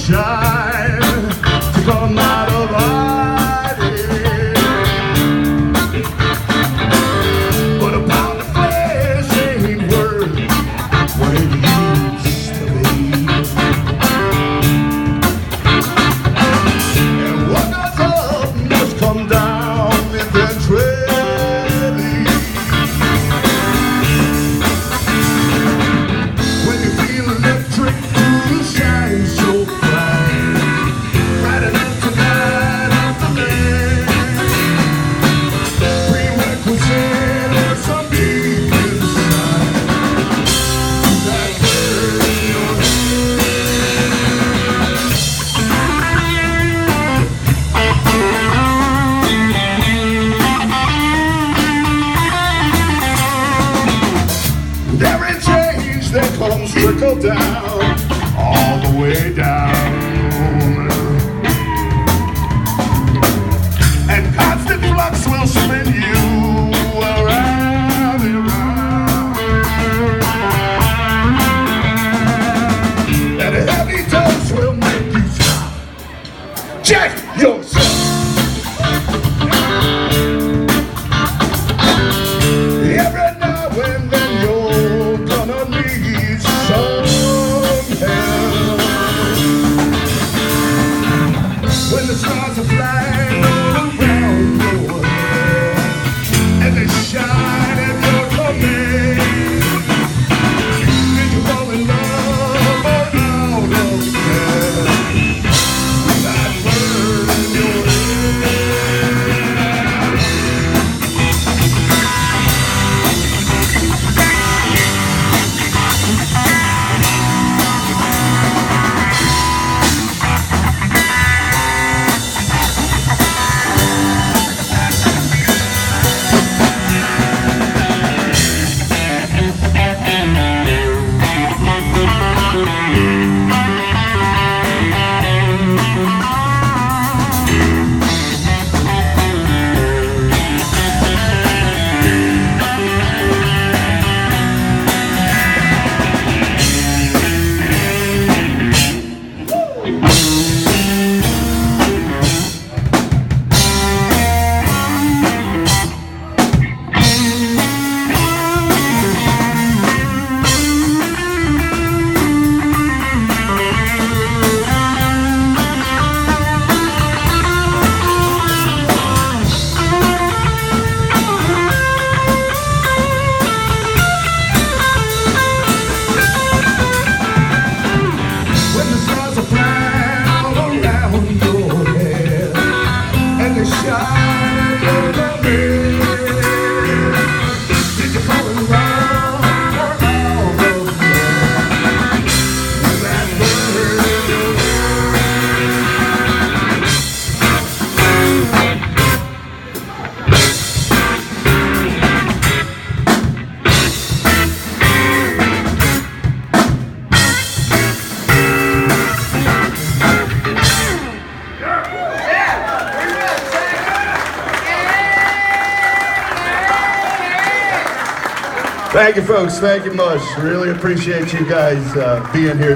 shine to come out of hiding. But a pound of flesh ain't worth what it used to be. And what goes up must come down eventually. When you feel electric, you shine so bright, bright enough to light up the land. Prerequisite or some deep inside that burn in your head. Every change that comes trickle down, all the way down. And constant flux will spin you around and around. And a heavy dose will make you stop. Check yourself. Every now and then you're gonna need some help. When the stars are flying all around your head and they shine at your command, did you fall in love or out of care? That word in your head. Thank you, folks. Thank you much. Really appreciate you guys being here.